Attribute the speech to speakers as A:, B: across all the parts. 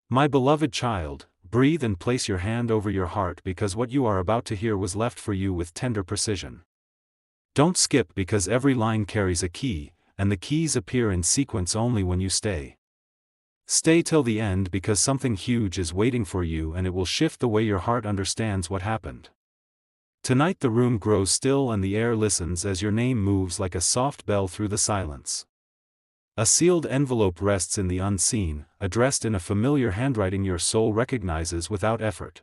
A: My beloved child, breathe and place your hand over your heart because what you are about to hear was left for you with tender precision. Don't skip because every line carries a key, and the keys appear in sequence only when you stay. Stay till the end because something huge is waiting for you and it will shift the way your heart understands what happened. Tonight the room grows still and the air listens as your name moves like a soft bell through the silence. A sealed envelope rests in the unseen, addressed in a familiar handwriting your soul recognizes without effort.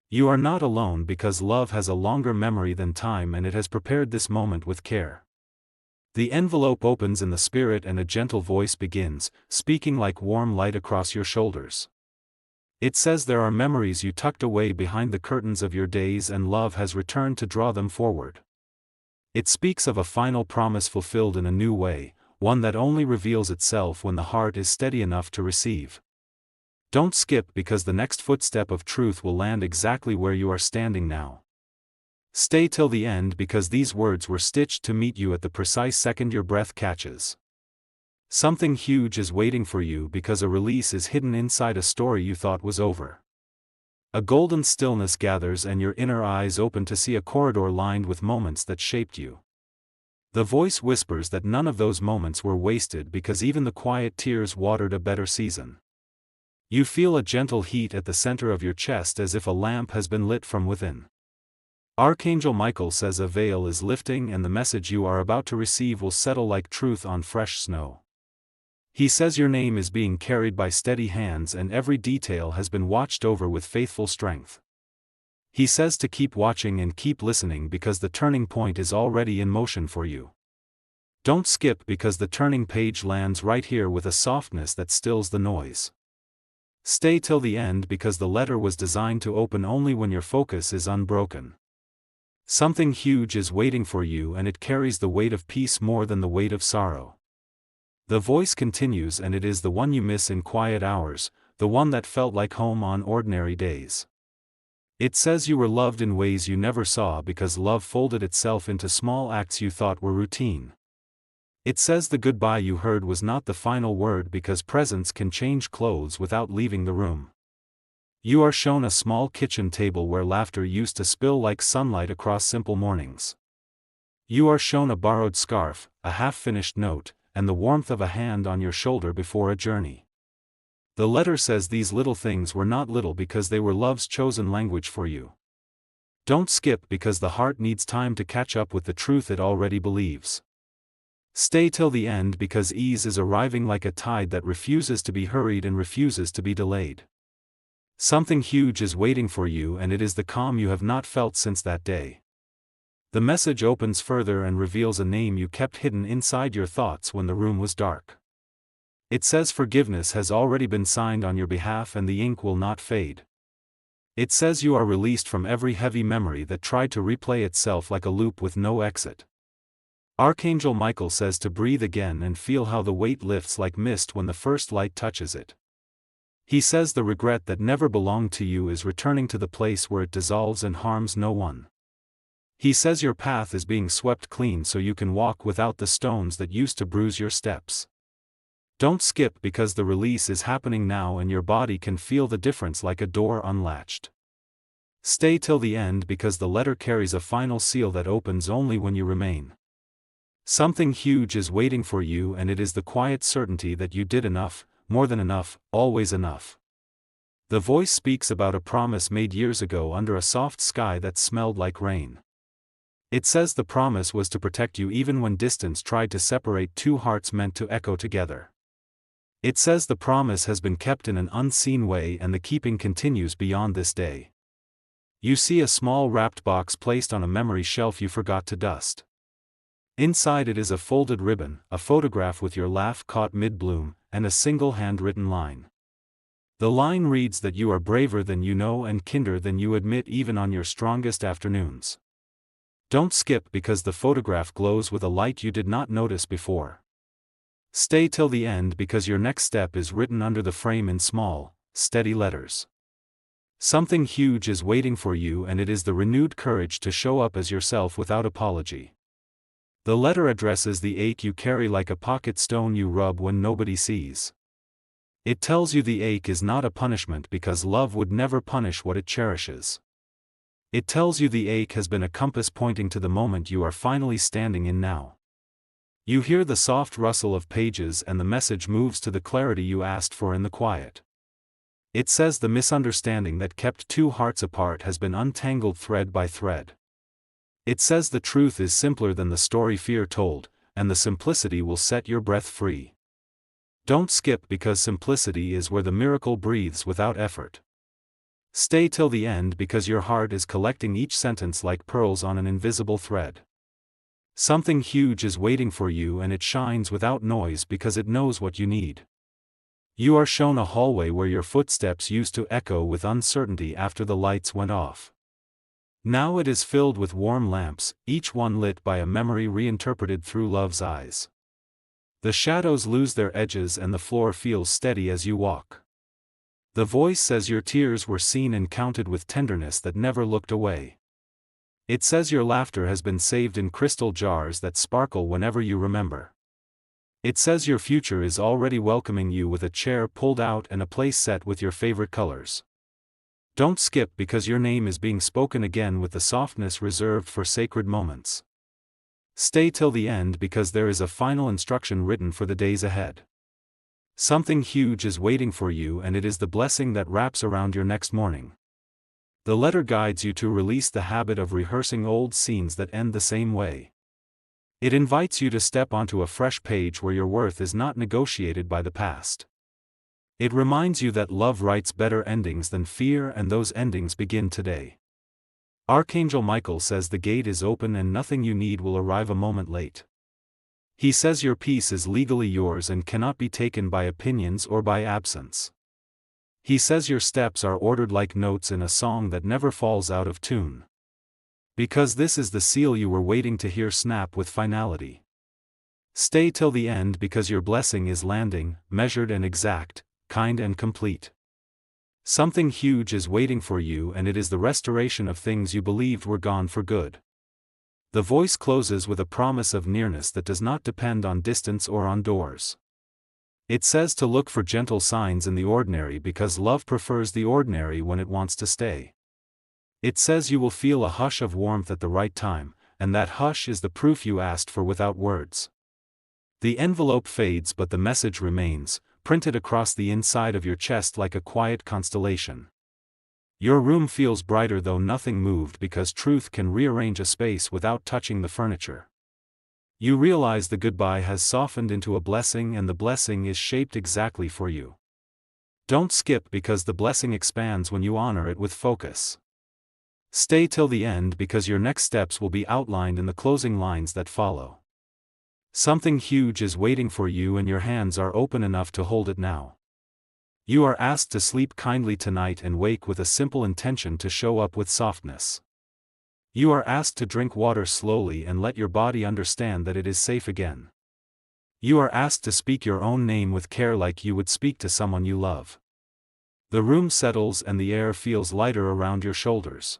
A: You are not alone because love has a longer memory than time and it has prepared this moment with care. The envelope opens in the spirit and a gentle voice begins, speaking like warm light across your shoulders. It says there are memories you tucked away behind the curtains of your days and love has returned to draw them forward. It speaks of a final promise fulfilled in a new way, one that only reveals itself when the heart is steady enough to receive. Don't skip because the next footstep of truth will land exactly where you are standing now. Stay till the end because these words were stitched to meet you at the precise second your breath catches. Something huge is waiting for you because a release is hidden inside a story you thought was over. A golden stillness gathers and your inner eyes open to see a corridor lined with moments that shaped you. The voice whispers that none of those moments were wasted because even the quiet tears watered a better season. You feel a gentle heat at the center of your chest as if a lamp has been lit from within. Archangel Michael says a veil is lifting and the message you are about to receive will settle like truth on fresh snow. He says your name is being carried by steady hands and every detail has been watched over with faithful strength. He says to keep watching and keep listening because the turning point is already in motion for you. Don't skip because the turning page lands right here with a softness that stills the noise. Stay till the end because the letter was designed to open only when your focus is unbroken. Something huge is waiting for you and it carries the weight of peace more than the weight of sorrow. The voice continues and it is the one you miss in quiet hours, the one that felt like home on ordinary days. It says you were loved in ways you never saw because love folded itself into small acts you thought were routine. It says the goodbye you heard was not the final word because presence can change clothes without leaving the room. You are shown a small kitchen table where laughter used to spill like sunlight across simple mornings. You are shown a borrowed scarf, a half-finished note, and the warmth of a hand on your shoulder before a journey. The letter says these little things were not little because they were love's chosen language for you. Don't skip because the heart needs time to catch up with the truth it already believes. Stay till the end because ease is arriving like a tide that refuses to be hurried and refuses to be delayed. Something huge is waiting for you and it is the calm you have not felt since that day. The message opens further and reveals a name you kept hidden inside your thoughts when the room was dark. It says forgiveness has already been signed on your behalf and the ink will not fade. It says you are released from every heavy memory that tried to replay itself like a loop with no exit. Archangel Michael says to breathe again and feel how the weight lifts like mist when the first light touches it. He says the regret that never belonged to you is returning to the place where it dissolves and harms no one. He says your path is being swept clean so you can walk without the stones that used to bruise your steps. Don't skip because the release is happening now and your body can feel the difference like a door unlatched. Stay till the end because the letter carries a final seal that opens only when you remain. Something huge is waiting for you and it is the quiet certainty that you did enough, more than enough, always enough. The voice speaks about a promise made years ago under a soft sky that smelled like rain. It says the promise was to protect you even when distance tried to separate two hearts meant to echo together. It says the promise has been kept in an unseen way and the keeping continues beyond this day. You see a small wrapped box placed on a memory shelf you forgot to dust. Inside it is a folded ribbon, a photograph with your laugh caught mid-bloom, and a single handwritten line. The line reads that you are braver than you know and kinder than you admit even on your strongest afternoons. Don't skip because the photograph glows with a light you did not notice before. Stay till the end because your next step is written under the frame in small, steady letters. Something huge is waiting for you and it is the renewed courage to show up as yourself without apology. The letter addresses the ache you carry like a pocket stone you rub when nobody sees. It tells you the ache is not a punishment because love would never punish what it cherishes. It tells you the ache has been a compass pointing to the moment you are finally standing in now. You hear the soft rustle of pages and the message moves to the clarity you asked for in the quiet. It says the misunderstanding that kept two hearts apart has been untangled thread by thread. It says the truth is simpler than the story fear told, and the simplicity will set your breath free. Don't skip because simplicity is where the miracle breathes without effort. Stay till the end because your heart is collecting each sentence like pearls on an invisible thread. Something huge is waiting for you and it shines without noise because it knows what you need. You are shown a hallway where your footsteps used to echo with uncertainty after the lights went off. Now it is filled with warm lamps, each one lit by a memory reinterpreted through love's eyes. The shadows lose their edges and the floor feels steady as you walk. The voice says your tears were seen and counted with tenderness that never looked away. It says your laughter has been saved in crystal jars that sparkle whenever you remember. It says your future is already welcoming you with a chair pulled out and a place set with your favorite colors. Don't skip because your name is being spoken again with the softness reserved for sacred moments. Stay till the end because there is a final instruction written for the days ahead. Something huge is waiting for you and it is the blessing that wraps around your next morning. The letter guides you to release the habit of rehearsing old scenes that end the same way. It invites you to step onto a fresh page where your worth is not negotiated by the past. It reminds you that love writes better endings than fear and those endings begin today. Archangel Michael says the gate is open and nothing you need will arrive a moment late. He says your peace is legally yours and cannot be taken by opinions or by absence. He says your steps are ordered like notes in a song that never falls out of tune. Because this is the seal you were waiting to hear snap with finality. Stay till the end because your blessing is landing, measured and exact, kind and complete. Something huge is waiting for you and it is the restoration of things you believed were gone for good. The voice closes with a promise of nearness that does not depend on distance or on doors. It says to look for gentle signs in the ordinary because love prefers the ordinary when it wants to stay. It says you will feel a hush of warmth at the right time, and that hush is the proof you asked for without words. The envelope fades but the message remains, printed across the inside of your chest like a quiet constellation. Your room feels brighter though nothing moved because truth can rearrange a space without touching the furniture. You realize the goodbye has softened into a blessing and the blessing is shaped exactly for you. Don't skip because the blessing expands when you honor it with focus. Stay till the end because your next steps will be outlined in the closing lines that follow. Something huge is waiting for you and your hands are open enough to hold it now. You are asked to sleep kindly tonight and wake with a simple intention to show up with softness. You are asked to drink water slowly and let your body understand that it is safe again. You are asked to speak your own name with care like you would speak to someone you love. The room settles and the air feels lighter around your shoulders.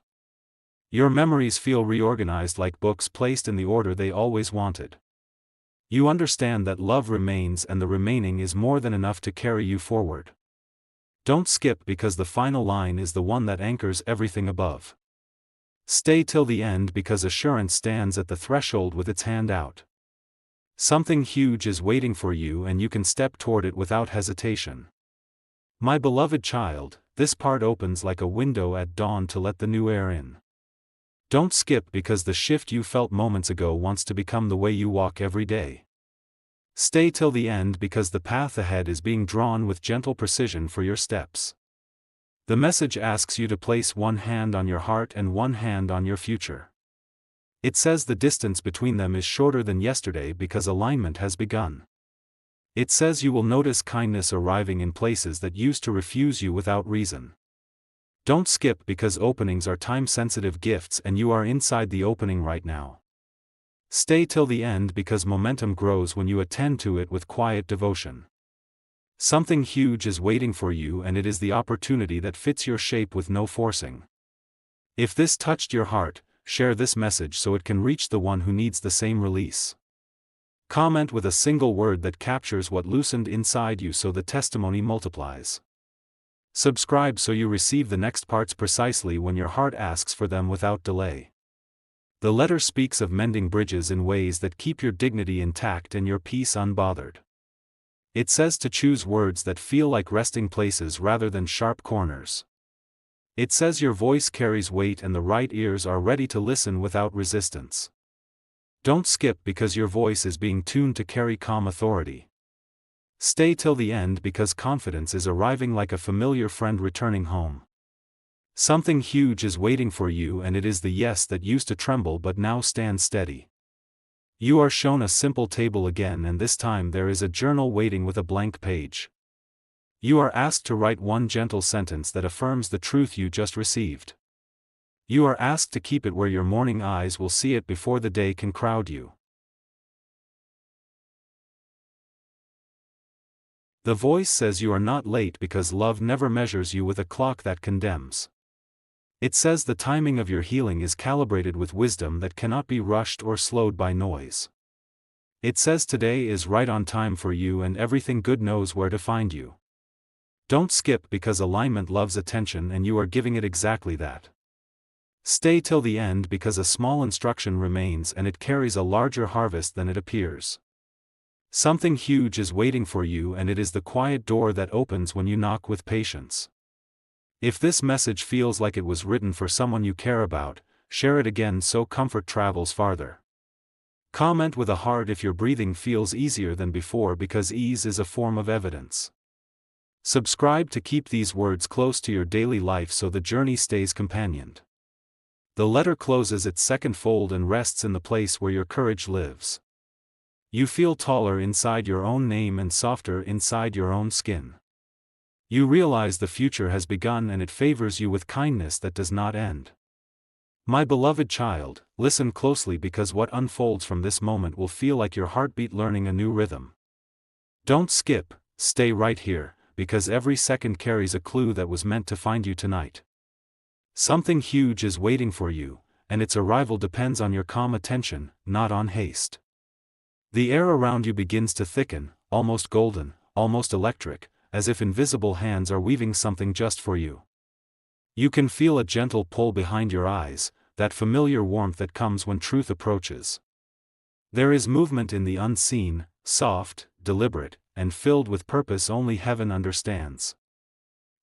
A: Your memories feel reorganized like books placed in the order they always wanted. You understand that love remains and the remaining is more than enough to carry you forward. Don't skip because the final line is the one that anchors everything above. Stay till the end because assurance stands at the threshold with its hand out. Something huge is waiting for you and you can step toward it without hesitation. My beloved child, this part opens like a window at dawn to let the new air in. Don't skip because the shift you felt moments ago wants to become the way you walk every day. Stay till the end because the path ahead is being drawn with gentle precision for your steps. The message asks you to place one hand on your heart and one hand on your future. It says the distance between them is shorter than yesterday because alignment has begun. It says you will notice kindness arriving in places that used to refuse you without reason. Don't skip because openings are time-sensitive gifts and you are inside the opening right now. Stay till the end because momentum grows when you attend to it with quiet devotion. Something huge is waiting for you and it is the opportunity that fits your shape with no forcing. If this touched your heart, share this message so it can reach the one who needs the same release. Comment with a single word that captures what loosened inside you so the testimony multiplies. Subscribe so you receive the next parts precisely when your heart asks for them without delay. The letter speaks of mending bridges in ways that keep your dignity intact and your peace unbothered. It says to choose words that feel like resting places rather than sharp corners. It says your voice carries weight and the right ears are ready to listen without resistance. Don't skip because your voice is being tuned to carry calm authority. Stay till the end because confidence is arriving like a familiar friend returning home. Something huge is waiting for you, and it is the yes that used to tremble but now stands steady. You are shown a simple table again, and this time there is a journal waiting with a blank page. You are asked to write one gentle sentence that affirms the truth you just received. You are asked to keep it where your morning eyes will see it before the day can crowd you. The voice says you are not late because love never measures you with a clock that condemns. It says the timing of your healing is calibrated with wisdom that cannot be rushed or slowed by noise. It says today is right on time for you and everything good knows where to find you. Don't skip because alignment loves attention and you are giving it exactly that. Stay till the end because a small instruction remains and it carries a larger harvest than it appears. Something huge is waiting for you, and it is the quiet door that opens when you knock with patience. If this message feels like it was written for someone you care about, share it again so comfort travels farther. Comment with a heart if your breathing feels easier than before because ease is a form of evidence. Subscribe to keep these words close to your daily life so the journey stays companioned. The letter closes its second fold and rests in the place where your courage lives. You feel taller inside your own name and softer inside your own skin. You realize the future has begun and it favors you with kindness that does not end. My beloved child, listen closely because what unfolds from this moment will feel like your heartbeat learning a new rhythm. Don't skip, stay right here, because every second carries a clue that was meant to find you tonight. Something huge is waiting for you, and its arrival depends on your calm attention, not on haste. The air around you begins to thicken, almost golden, almost electric, as if invisible hands are weaving something just for you. You can feel a gentle pull behind your eyes, that familiar warmth that comes when truth approaches. There is movement in the unseen, soft, deliberate, and filled with purpose only heaven understands.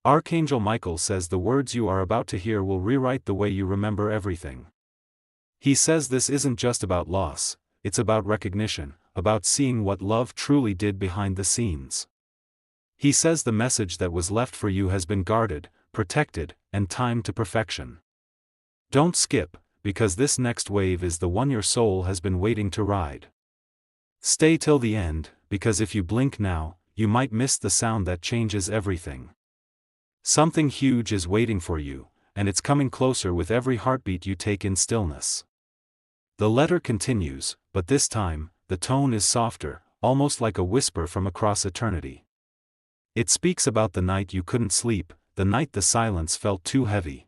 A: Archangel Michael says the words you are about to hear will rewrite the way you remember everything. He says this isn't just about loss, it's about recognition, about seeing what love truly did behind the scenes. He says the message that was left for you has been guarded, protected, and timed to perfection. Don't skip, because this next wave is the one your soul has been waiting to ride. Stay till the end, because if you blink now, you might miss the sound that changes everything. Something huge is waiting for you, and it's coming closer with every heartbeat you take in stillness. The letter continues, but this time, the tone is softer, almost like a whisper from across eternity. It speaks about the night you couldn't sleep, the night the silence felt too heavy.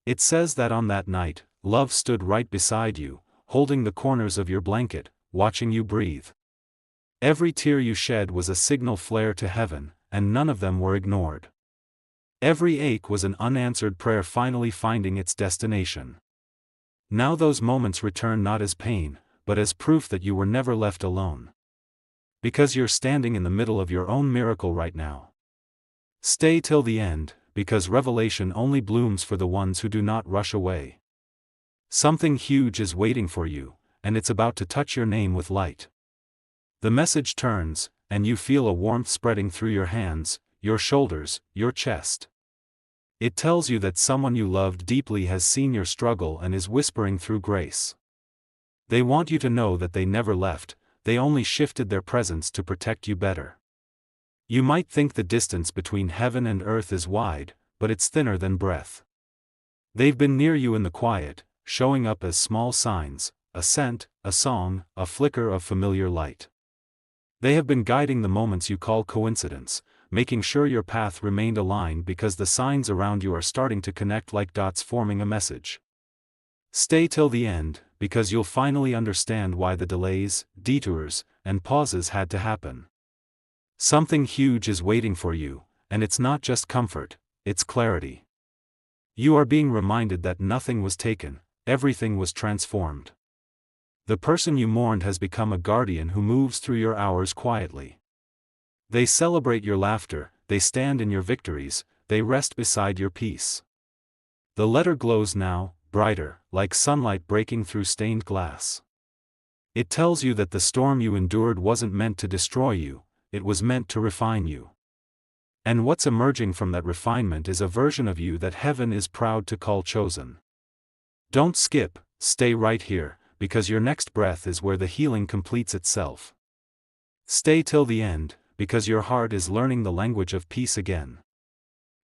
A: It says that on that night, love stood right beside you, holding the corners of your blanket, watching you breathe. Every tear you shed was a signal flare to heaven, and none of them were ignored. Every ache was an unanswered prayer finally finding its destination. Now those moments return not as pain, but as proof that you were never left alone. Because you're standing in the middle of your own miracle right now. Stay till the end, because revelation only blooms for the ones who do not rush away. Something huge is waiting for you, and it's about to touch your name with light. The message turns, and you feel a warmth spreading through your hands, your shoulders, your chest. It tells you that someone you loved deeply has seen your struggle and is whispering through grace. They want you to know that they never left, they only shifted their presence to protect you better. You might think the distance between heaven and earth is wide, but it's thinner than breath. They've been near you in the quiet, showing up as small signs, a scent, a song, a flicker of familiar light. They have been guiding the moments you call coincidence, making sure your path remained aligned because the signs around you are starting to connect like dots forming a message. Stay till the end, because you'll finally understand why the delays, detours, and pauses had to happen. Something huge is waiting for you, and it's not just comfort, it's clarity. You are being reminded that nothing was taken, everything was transformed. The person you mourned has become a guardian who moves through your hours quietly. They celebrate your laughter, they stand in your victories, they rest beside your peace. The letter glows now, brighter, like sunlight breaking through stained glass. It tells you that the storm you endured wasn't meant to destroy you, it was meant to refine you. And what's emerging from that refinement is a version of you that heaven is proud to call chosen. Don't skip, stay right here, because your next breath is where the healing completes itself. Stay till the end, because your heart is learning the language of peace again.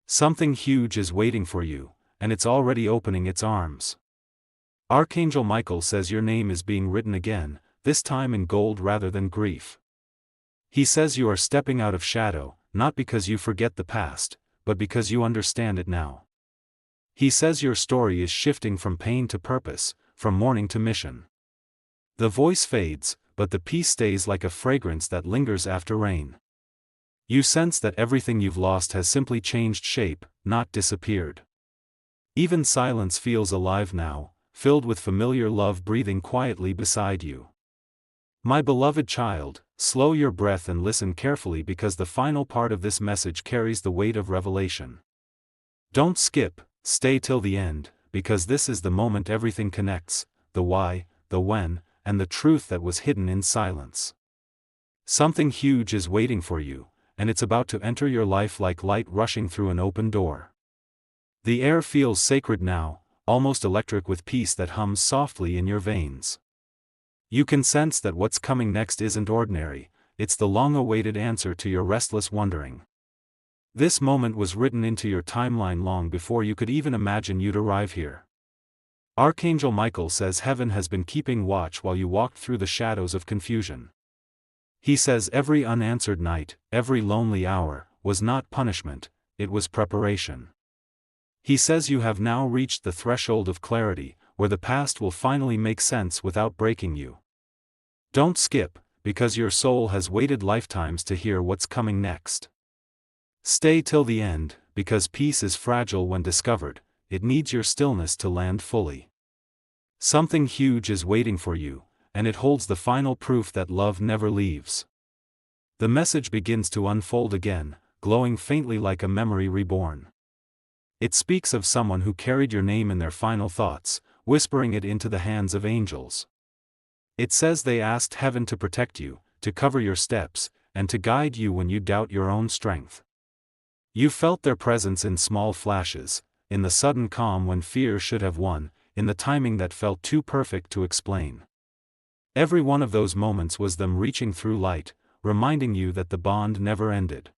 A: Something huge is waiting for you, and it's already opening its arms. Archangel Michael says your name is being written again, this time in gold rather than grief. He says you are stepping out of shadow, not because you forget the past, but because you understand it now. He says your story is shifting from pain to purpose, from mourning to mission. The voice fades, but the peace stays like a fragrance that lingers after rain. You sense that everything you've lost has simply changed shape, not disappeared. Even silence feels alive now, filled with familiar love breathing quietly beside you. My beloved child, slow your breath and listen carefully because the final part of this message carries the weight of revelation. Don't skip, stay till the end, because this is the moment everything connects, the why, the when, and the truth that was hidden in silence. Something huge is waiting for you, and it's about to enter your life like light rushing through an open door. The air feels sacred now, almost electric with peace that hums softly in your veins. You can sense that what's coming next isn't ordinary, it's the long-awaited answer to your restless wondering. This moment was written into your timeline long before you could even imagine you'd arrive here. Archangel Michael says heaven has been keeping watch while you walked through the shadows of confusion. He says every unanswered night, every lonely hour, was not punishment, it was preparation. He says you have now reached the threshold of clarity, where the past will finally make sense without breaking you. Don't skip, because your soul has waited lifetimes to hear what's coming next. Stay till the end, because peace is fragile when discovered, it needs your stillness to land fully. Something huge is waiting for you, and it holds the final proof that love never leaves. The message begins to unfold again, glowing faintly like a memory reborn. It speaks of someone who carried your name in their final thoughts, whispering it into the hands of angels. It says they asked heaven to protect you, to cover your steps, and to guide you when you doubt your own strength. You felt their presence in small flashes, in the sudden calm when fear should have won, in the timing that felt too perfect to explain. Every one of those moments was them reaching through light, reminding you that the bond never ended.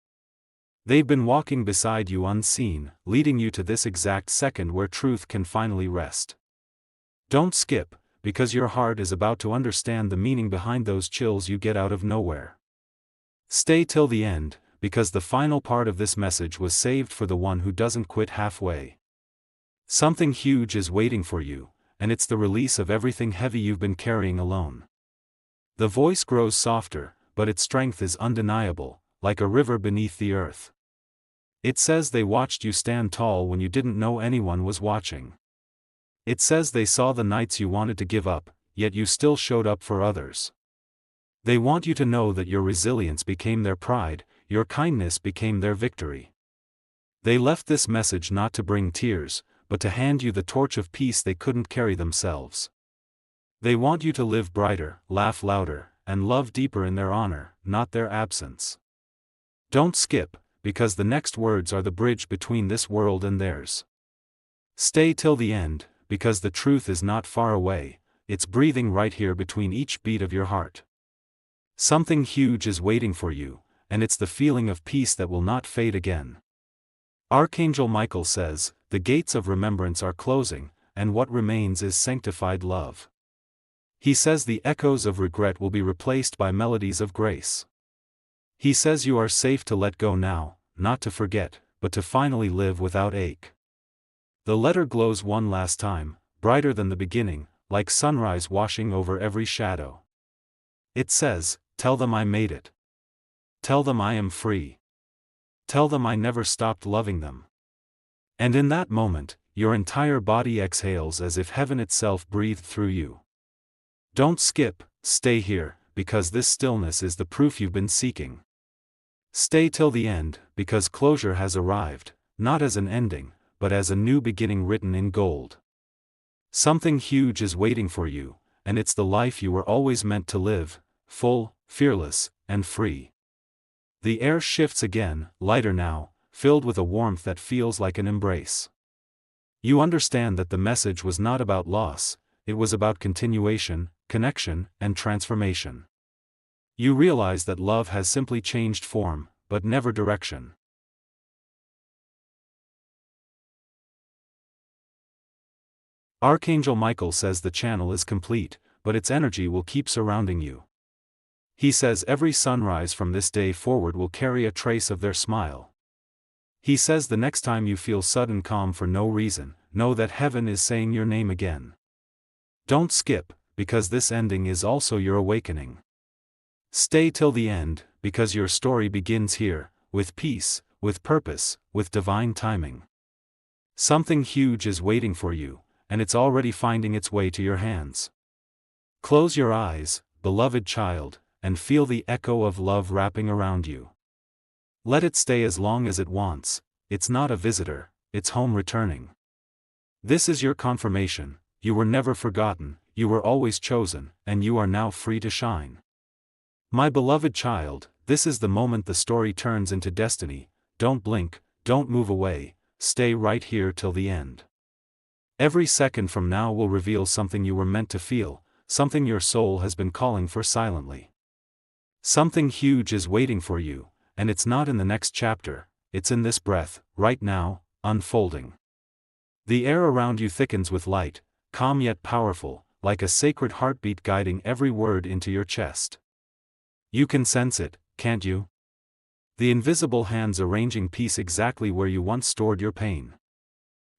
A: They've been walking beside you unseen, leading you to this exact second where truth can finally rest. Don't skip, because your heart is about to understand the meaning behind those chills you get out of nowhere. Stay till the end, because the final part of this message was saved for the one who doesn't quit halfway. Something huge is waiting for you, and it's the release of everything heavy you've been carrying alone. The voice grows softer, but its strength is undeniable, like a river beneath the earth. It says they watched you stand tall when you didn't know anyone was watching. It says they saw the nights you wanted to give up, yet you still showed up for others. They want you to know that your resilience became their pride, your kindness became their victory. They left this message not to bring tears, but to hand you the torch of peace they couldn't carry themselves. They want you to live brighter, laugh louder, and love deeper in their honor, not their absence. Don't skip, because the next words are the bridge between this world and theirs. Stay till the end, because the truth is not far away, it's breathing right here between each beat of your heart. Something huge is waiting for you, and it's the feeling of peace that will not fade again. Archangel Michael says, the gates of remembrance are closing, and what remains is sanctified love. He says the echoes of regret will be replaced by melodies of grace. He says you are safe to let go now, not to forget, but to finally live without ache. The letter glows one last time, brighter than the beginning, like sunrise washing over every shadow. It says, tell them I made it. Tell them I am free. Tell them I never stopped loving them. And in that moment, your entire body exhales as if heaven itself breathed through you. Don't skip, stay here, because this stillness is the proof you've been seeking. Stay till the end, because closure has arrived, not as an ending, but as a new beginning written in gold. Something huge is waiting for you, and it's the life you were always meant to live, full, fearless, and free. The air shifts again, lighter now, filled with a warmth that feels like an embrace. You understand that the message was not about loss, it was about continuation, connection, and transformation. You realize that love has simply changed form, but never direction. Archangel Michael says the channel is complete, but its energy will keep surrounding you. He says every sunrise from this day forward will carry a trace of their smile. He says the next time you feel sudden calm for no reason, know that heaven is saying your name again. Don't skip, because this ending is also your awakening. Stay till the end, because your story begins here, with peace, with purpose, with divine timing. Something huge is waiting for you, and it's already finding its way to your hands. Close your eyes, beloved child, and feel the echo of love wrapping around you. Let it stay as long as it wants. It's not a visitor, it's home returning. This is your confirmation, you were never forgotten, you were always chosen, and you are now free to shine. My beloved child, this is the moment the story turns into destiny. Don't blink, don't move away, stay right here till the end. Every second from now will reveal something you were meant to feel, something your soul has been calling for silently. Something huge is waiting for you, and it's not in the next chapter, it's in this breath, right now, unfolding. The air around you thickens with light, calm yet powerful, like a sacred heartbeat guiding every word into your chest. You can sense it, can't you? The invisible hands arranging peace exactly where you once stored your pain.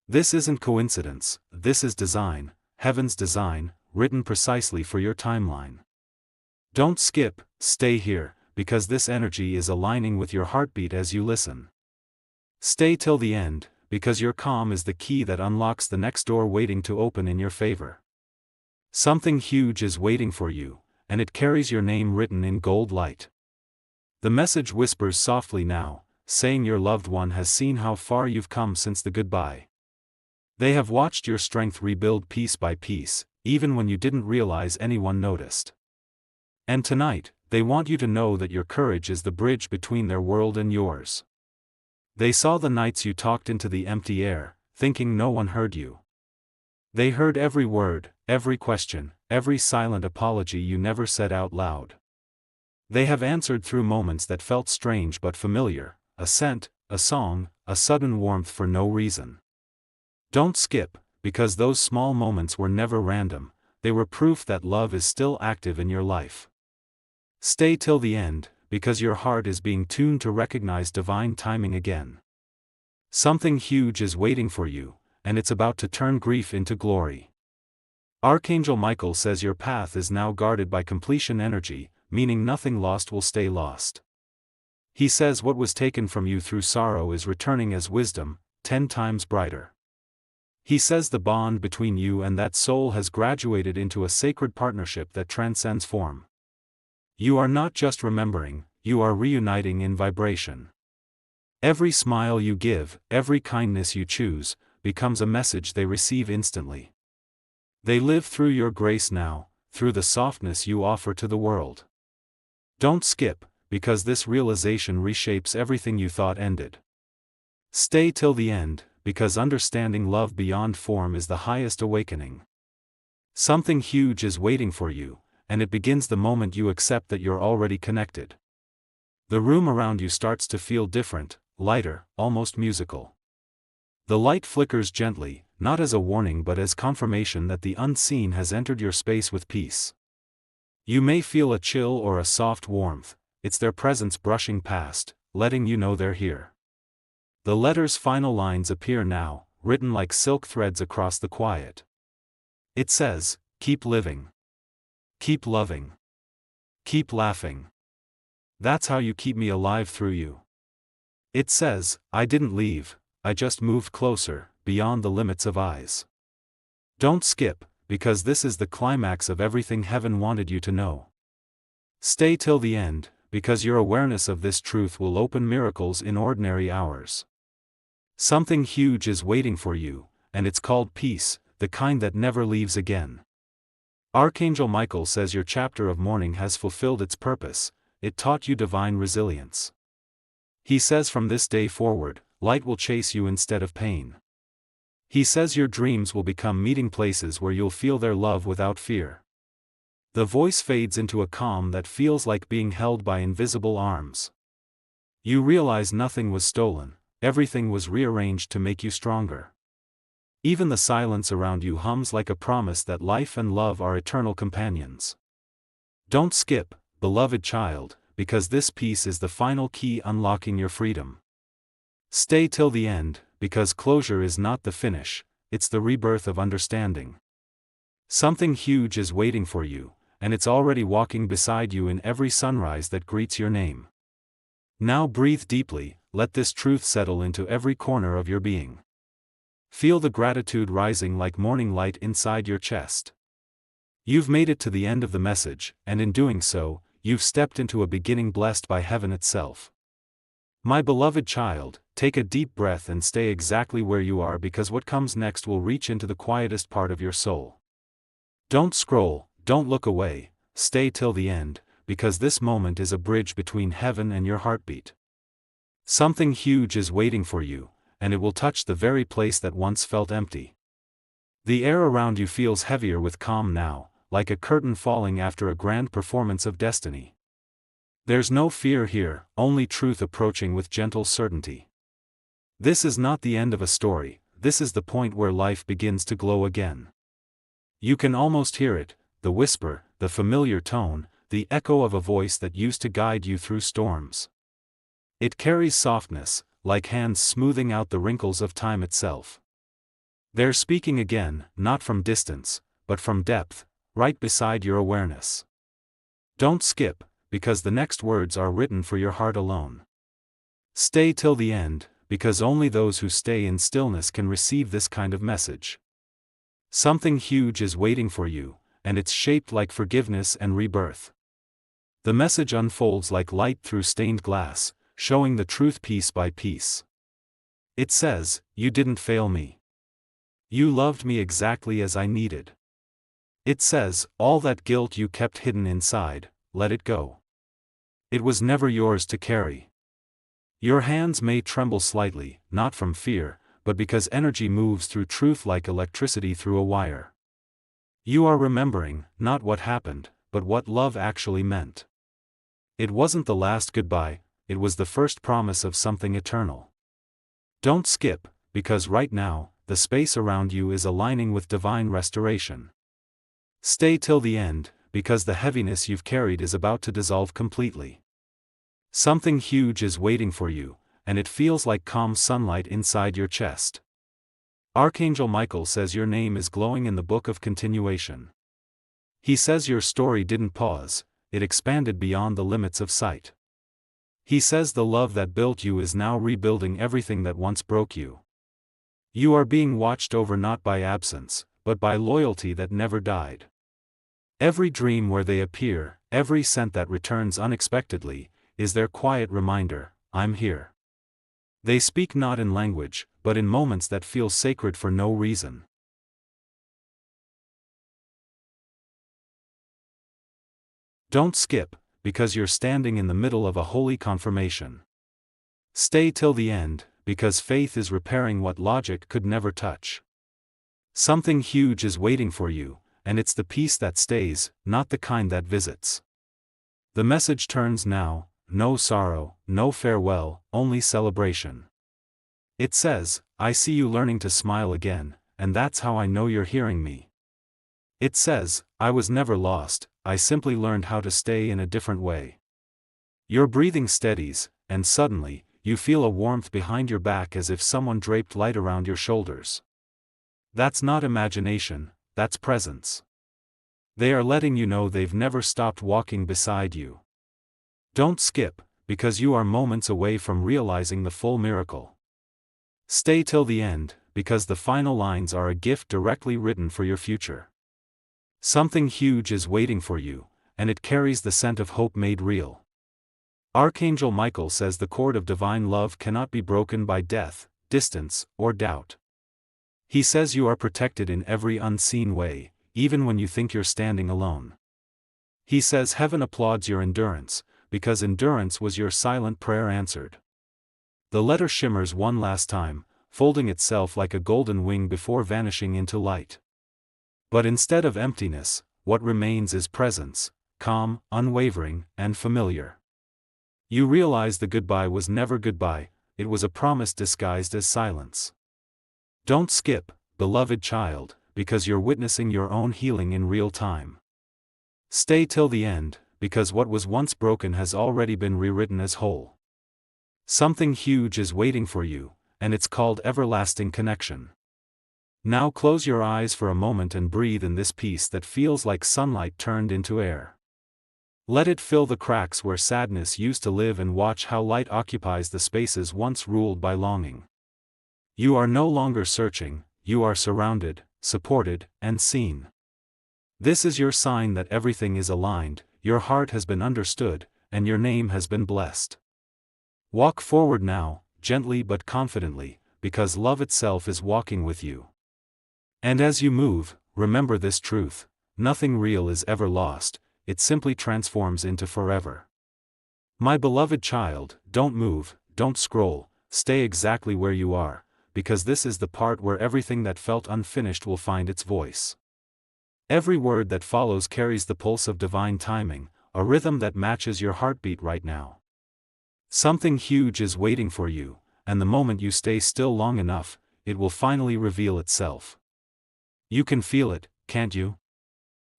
A: This isn't coincidence, this is design, heaven's design, written precisely for your timeline. Don't skip, stay here, because this energy is aligning with your heartbeat as you listen. Stay till the end, because your calm is the key that unlocks the next door waiting to open in your favor. Something huge is waiting for you, and it carries your name written in gold light. The message whispers softly now, saying your loved one has seen how far you've come since the goodbye. They have watched your strength rebuild piece by piece, even when you didn't realize anyone noticed. And tonight, they want you to know that your courage is the bridge between their world and yours. They saw the nights you talked into the empty air, thinking no one heard you. They heard every word, every question, every silent apology you never said out loud. They have answered through moments that felt strange but familiar, a scent, a song, a sudden warmth for no reason. Don't skip, because those small moments were never random, they were proof that love is still active in your life. Stay till the end, because your heart is being tuned to recognize divine timing again. Something huge is waiting for you, and it's about to turn grief into glory. Archangel Michael says your path is now guarded by completion energy, meaning nothing lost will stay lost. He says what was taken from you through sorrow is returning as wisdom, 10 times brighter. He says the bond between you and that soul has graduated into a sacred partnership that transcends form. You are not just remembering, you are reuniting in vibration. Every smile you give, every kindness you choose, becomes a message they receive instantly. They live through your grace now, through the softness you offer to the world. Don't skip, because this realization reshapes everything you thought ended. Stay till the end, because understanding love beyond form is the highest awakening. Something huge is waiting for you, and it begins the moment you accept that you're already connected. The room around you starts to feel different, lighter, almost musical. The light flickers gently, not as a warning but as confirmation that the unseen has entered your space with peace. You may feel a chill or a soft warmth, it's their presence brushing past, letting you know they're here. The letter's final lines appear now, written like silk threads across the quiet. It says, Keep living. Keep loving. Keep laughing. That's how you keep me alive through you. It says, I didn't leave, I just moved closer, beyond the limits of eyes. Don't skip, because this is the climax of everything heaven wanted you to know. Stay till the end, because your awareness of this truth will open miracles in ordinary hours. Something huge is waiting for you, and it's called peace, the kind that never leaves again. Archangel Michael says your chapter of mourning has fulfilled its purpose, it taught you divine resilience. He says from this day forward, light will chase you instead of pain. He says your dreams will become meeting places where you'll feel their love without fear. The voice fades into a calm that feels like being held by invisible arms. You realize nothing was stolen, everything was rearranged to make you stronger. Even the silence around you hums like a promise that life and love are eternal companions. Don't skip, beloved child, because this peace is the final key unlocking your freedom. Stay till the end, because closure is not the finish, it's the rebirth of understanding. Something huge is waiting for you, and it's already walking beside you in every sunrise that greets your name. Now breathe deeply, let this truth settle into every corner of your being. Feel the gratitude rising like morning light inside your chest. You've made it to the end of the message, and in doing so, you've stepped into a beginning blessed by heaven itself. My beloved child, take a deep breath and stay exactly where you are because what comes next will reach into the quietest part of your soul. Don't scroll, don't look away, stay till the end, because this moment is a bridge between heaven and your heartbeat. Something huge is waiting for you, and it will touch the very place that once felt empty. The air around you feels heavier with calm now, like a curtain falling after a grand performance of destiny. There's no fear here, only truth approaching with gentle certainty. This is not the end of a story, this is the point where life begins to glow again. You can almost hear it, the whisper, the familiar tone, the echo of a voice that used to guide you through storms. It carries softness, like hands smoothing out the wrinkles of time itself. They're speaking again, not from distance, but from depth, right beside your awareness. Don't skip, because the next words are written for your heart alone. Stay till the end, because only those who stay in stillness can receive this kind of message. Something huge is waiting for you, and it's shaped like forgiveness and rebirth. The message unfolds like light through stained glass, showing the truth piece by piece. It says, you didn't fail me. You loved me exactly as I needed. It says, all that guilt you kept hidden inside, let it go. It was never yours to carry. Your hands may tremble slightly, not from fear, but because energy moves through truth like electricity through a wire. You are remembering, not what happened, but what love actually meant. It wasn't the last goodbye, it was the first promise of something eternal. Don't skip, because right now, the space around you is aligning with divine restoration. Stay till the end, because the heaviness you've carried is about to dissolve completely. Something huge is waiting for you, and it feels like calm sunlight inside your chest. Archangel Michael says your name is glowing in the book of continuation. He says your story didn't pause, it expanded beyond the limits of sight. He says the love that built you is now rebuilding everything that once broke you. You are being watched over not by absence, but by loyalty that never died. Every dream where they appear, every scent that returns unexpectedly, is their quiet reminder, I'm here. They speak not in language, but in moments that feel sacred for no reason. Don't skip, because you're standing in the middle of a holy confirmation. Stay till the end, because faith is repairing what logic could never touch. Something huge is waiting for you, and it's the peace that stays, not the kind that visits. The message turns now, no sorrow, no farewell, only celebration. It says, I see you learning to smile again, and that's how I know you're hearing me. It says, I was never lost, I simply learned how to stay in a different way. Your breathing steadies, and suddenly, you feel a warmth behind your back as if someone draped light around your shoulders. That's not imagination, that's presence. They are letting you know they've never stopped walking beside you. Don't skip, because you are moments away from realizing the full miracle. Stay till the end, because the final lines are a gift directly written for your future. Something huge is waiting for you, and it carries the scent of hope made real. Archangel Michael says the cord of divine love cannot be broken by death, distance, or doubt. He says you are protected in every unseen way, even when you think you're standing alone. He says heaven applauds your endurance, because endurance was your silent prayer answered. The letter shimmers one last time, folding itself like a golden wing before vanishing into light. But instead of emptiness, what remains is presence, calm, unwavering, and familiar. You realize the goodbye was never goodbye, it was a promise disguised as silence. Don't skip, beloved child, because you're witnessing your own healing in real time. Stay till the end, because what was once broken has already been rewritten as whole. Something huge is waiting for you, and it's called everlasting connection. Now close your eyes for a moment and breathe in this peace that feels like sunlight turned into air. Let it fill the cracks where sadness used to live and watch how light occupies the spaces once ruled by longing. You are no longer searching, you are surrounded, supported, and seen. This is your sign that everything is aligned, your heart has been understood, and your name has been blessed. Walk forward now, gently but confidently, because love itself is walking with you. And as you move, remember this truth: nothing real is ever lost, it simply transforms into forever. My beloved child, don't move, don't scroll, stay exactly where you are, because this is the part where everything that felt unfinished will find its voice. Every word that follows carries the pulse of divine timing, a rhythm that matches your heartbeat right now. Something huge is waiting for you, and the moment you stay still long enough, it will finally reveal itself. You can feel it, can't you?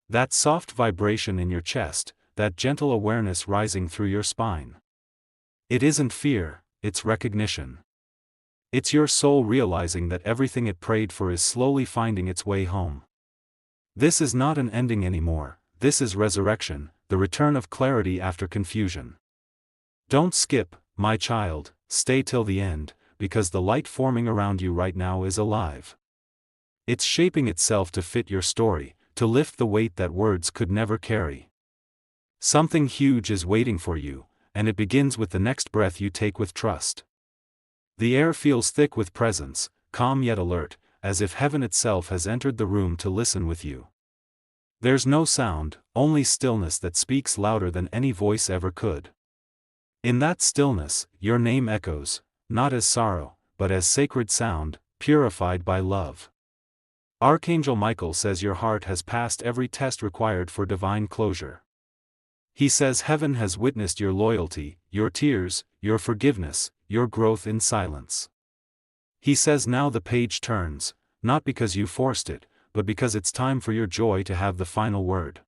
A: That soft vibration in your chest, that gentle awareness rising through your spine. It isn't fear, it's recognition. It's your soul realizing that everything it prayed for is slowly finding its way home. This is not an ending anymore, this is resurrection, the return of clarity after confusion. Don't skip, my child, stay till the end, because the light forming around you right now is alive. It's shaping itself to fit your story, to lift the weight that words could never carry. Something huge is waiting for you, and it begins with the next breath you take with trust. The air feels thick with presence, calm yet alert, as if heaven itself has entered the room to listen with you. There's no sound, only stillness that speaks louder than any voice ever could. In that stillness, your name echoes, not as sorrow, but as sacred sound, purified by love. Archangel Michael says your heart has passed every test required for divine closure. He says heaven has witnessed your loyalty, your tears, your forgiveness, your growth in silence. He says now the page turns, not because you forced it, but because it's time for your joy to have the final word.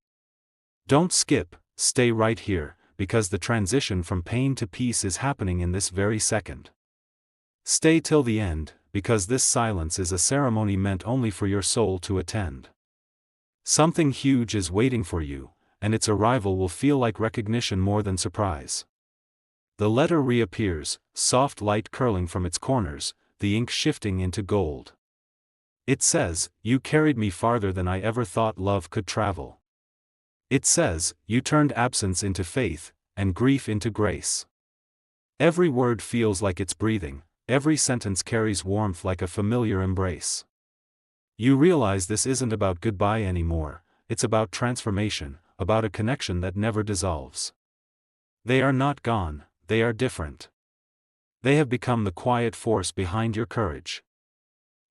A: Don't skip, stay right here, because the transition from pain to peace is happening in this very second. Stay till the end, because this silence is a ceremony meant only for your soul to attend. Something huge is waiting for you, and its arrival will feel like recognition more than surprise. The letter reappears, soft light curling from its corners, the ink shifting into gold. It says, "You carried me farther than I ever thought love could travel." It says, "You turned absence into faith, and grief into grace." Every word feels like it's breathing, every sentence carries warmth like a familiar embrace. You realize this isn't about goodbye anymore, it's about transformation, about a connection that never dissolves. They are not gone, they are different. They have become the quiet force behind your courage.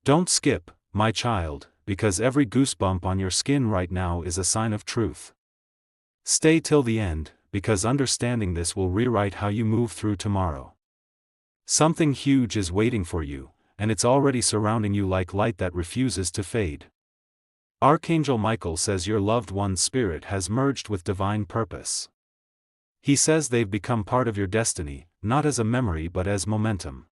A: Don't skip, my child, because every goosebump on your skin right now is a sign of truth. Stay till the end, because understanding this will rewrite how you move through tomorrow. Something huge is waiting for you, and it's already surrounding you like light that refuses to fade. Archangel Michael says your loved one's spirit has merged with divine purpose. He says they've become part of your destiny, not as a memory but as momentum.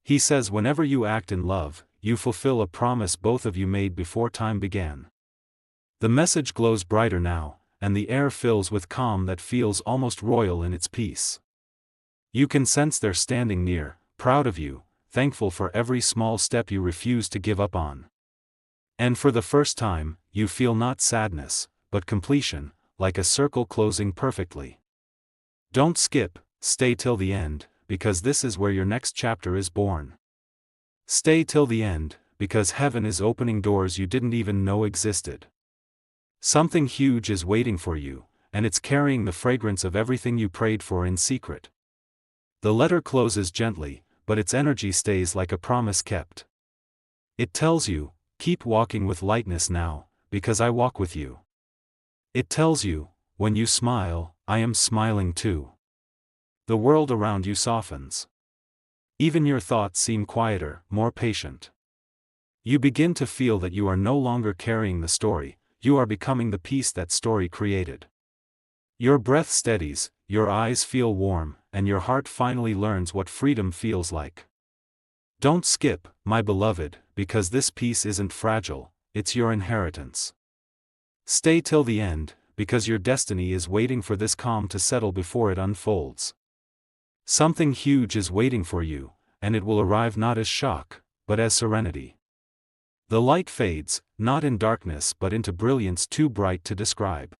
A: He says whenever you act in love, you fulfill a promise both of you made before time began. The message glows brighter now, and the air fills with calm that feels almost royal in its peace. You can sense they're standing near, proud of you, thankful for every small step you refuse to give up on. And for the first time, you feel not sadness, but completion, like a circle closing perfectly. Don't skip, stay till the end, because this is where your next chapter is born. Stay till the end, because heaven is opening doors you didn't even know existed. Something huge is waiting for you, and it's carrying the fragrance of everything you prayed for in secret. The letter closes gently, but its energy stays like a promise kept. It tells you, keep walking with lightness now, because I walk with you. It tells you, when you smile, I am smiling too. The world around you softens. Even your thoughts seem quieter, more patient. You begin to feel that you are no longer carrying the story, you are becoming the piece that story created. Your breath steadies, your eyes feel warm, and your heart finally learns what freedom feels like. Don't skip, my beloved, because this piece isn't fragile, it's your inheritance. Stay till the end, because your destiny is waiting for this calm to settle before it unfolds. Something huge is waiting for you, and it will arrive not as shock, but as serenity. The light fades, not in darkness but into brilliance too bright to describe.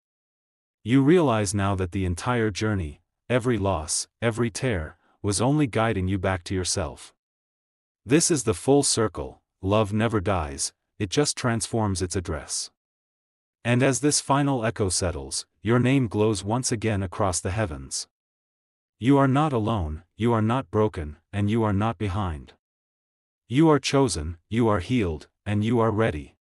A: You realize now that the entire journey, every loss, every tear, was only guiding you back to yourself. This is the full circle, love never dies, it just transforms its address. And as this final echo settles, your name glows once again across the heavens. You are not alone, you are not broken, and you are not behind. You are chosen, you are healed, and you are ready.